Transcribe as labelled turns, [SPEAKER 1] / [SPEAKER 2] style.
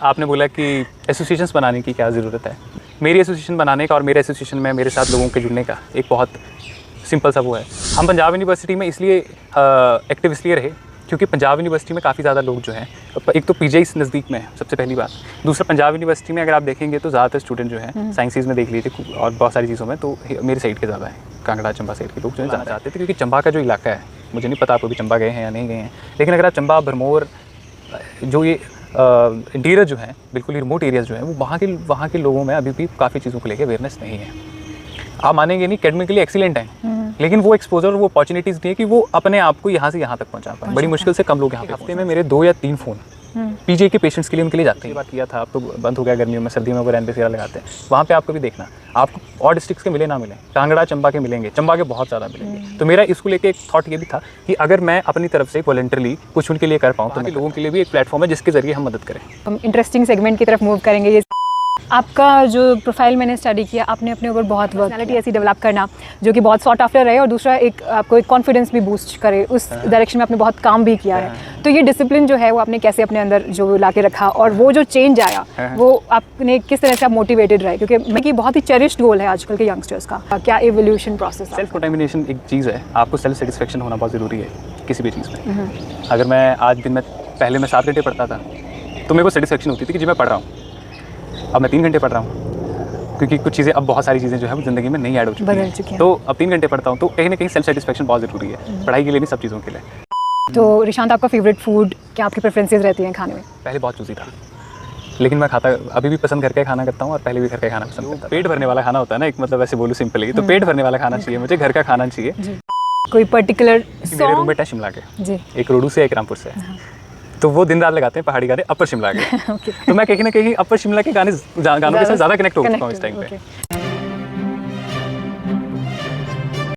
[SPEAKER 1] आपने बोला कि एसोसिएशंस बनाने की क्या ज़रूरत है। मेरी एसोसिएशन बनाने का और मेरे एसोसिएशन में मेरे साथ लोगों के जुड़ने का एक बहुत सिंपल सा वो है। हम पंजाब यूनिवर्सिटी में इसलिए एक्टिव इसलिए रहे क्योंकि पंजाब यूनिवर्सिटी में काफ़ी ज़्यादा लोग जो हैं, एक तो पीजीआई नज़दीक में है सबसे पहली बात। दूसरा, पंजाब यूनिवर्सिटी में अगर आप देखेंगे तो ज़्यादातर स्टूडेंट जो हैं साइंसेज में देख लीजिए और बहुत सारी चीज़ों में तो मेरे साइड के ज़्यादा हैं। कांगड़ा चंबा साइड के लोग जो है जाना चाहते थे क्योंकि चंबा का जो इलाका है, मुझे नहीं पता आप कभी चंबा गए हैं या नहीं गए हैं, लेकिन अगर आप चंबा भरमौर जो ये इंटीरियर जो है बिल्कुल ही रिमोट एरियाज़ जो है वो वहाँ के लोगों में अभी भी काफ़ी चीज़ों को लेकर अवेयरनेस नहीं है। आप मानेंगे नहीं, एकेडमिकली एक्सीलेंट हैं लेकिन वो एक्सपोजर वो अपॉर्चुनिटीज़ नहीं है कि वो अपने आप को यहाँ से यहाँ तक पहुँचा पाए। बड़ी मुश्किल से कम लोग यहाँ पे। हफ्ते में मेरे 2 या 3 फ़ोन पीजीआई के पेशेंट्स के लिए उनके लिए जाते हैं। बात किया था, अब तो बंद हो गया गर्मियों में, सर्दियों में वो रेमडेसिविर लगाते हैं। वहाँ पे आपको भी देखना, आपको और डिस्ट्रिक्ट्स के मिले ना मिले, कांगड़ा चंबा के मिलेंगे, चंबा के बहुत ज़्यादा मिलेंगे। तो मेरा इसको लेके एक थॉट ये भी था कि अगर मैं अपनी तरफ से वॉलंटरली कुछ उनके लिए कर पाऊँ तो लोगों के लिए भी एक प्लेटफॉर्म है जिसके ज़रिए हम मदद करें।
[SPEAKER 2] हम इंटरेस्टिंग सेगमेंट की तरफ मूव करेंगे। ये आपका जो प्रोफाइल मैंने स्टडी किया, आपने अपने ऊपर बहुत पर्सनैलिटी ऐसी डेवलप करना जो कि बहुत सॉट आफ्टर रहे, और दूसरा एक आपको एक कॉन्फिडेंस भी बूस्ट करे, उस डायरेक्शन में आपने बहुत काम भी किया है। तो ये डिसिप्लिन जो है वो आपने कैसे अपने अंदर जो ला के रखा, और वो जो चेंज आया वो आपने किस तरह से आप मोटिवेटेड रहे, क्योंकि मैं कि बहुत ही चेरिश्ड गोल है आजकल के यंगस्टर्स का। क्या एवोल्यूशन प्रोसेस?
[SPEAKER 1] सेल्फ डिटर्मिनेशन एक चीज़ है, आपको सेल्फ सेटिस्फेक्शन होना बहुत ज़रूरी है किसी भी चीज़ में। अगर मैं आज दिन में पहले मैं 7 घंटे पढ़ता था तो मेरे को सेटिस्फेक्शन होती थी कि जी मैं पढ़ रहा हूँ। अब मैं 3 घंटे पढ़ रहा हूँ क्योंकि कुछ चीज़ें, अब बहुत सारी चीज़ें जो है वो ज़िंदगी में नहीं ऐड हो चुकी हैं, तो अब 3 घंटे पढ़ता हूँ। तो कहीं ना कहीं सेल्फ सेटिस्फेक्शन बहुत ज़रूरी है, पढ़ाई के लिए नहीं, सब चीज़ों के लिए।
[SPEAKER 2] तो रिशांत, आपका फेवरेट फूड क्या, आपकी प्रेफरेंसेस रहती हैं खाने में?
[SPEAKER 1] पहले बहुत चूज़ी था लेकिन मैं खाता अभी भी पसंद करके खाना करता हूँ, और पहले भी घर का खाना पसंद करता हूँ। पेट भरने वाला खाना होता है ना, एक मतलब ऐसे बोलूँ सिंपली, तो पेट भरने वाला खाना चाहिए मुझे, घर का खाना चाहिए।
[SPEAKER 2] कोई पर्टिकुलर
[SPEAKER 1] मेरे रूममेट है शिमला के
[SPEAKER 2] जी,
[SPEAKER 1] एक रोडू से एक रामपुर से, तो वो दिन रात लगाते हैं पहाड़ी गाने अपर शिमला के। तो मैं कहीं ना कहीं अपर शिमला के गानों के साथ ज़्यादा कनेक्ट हो चुका हूँ इस टाइम पे।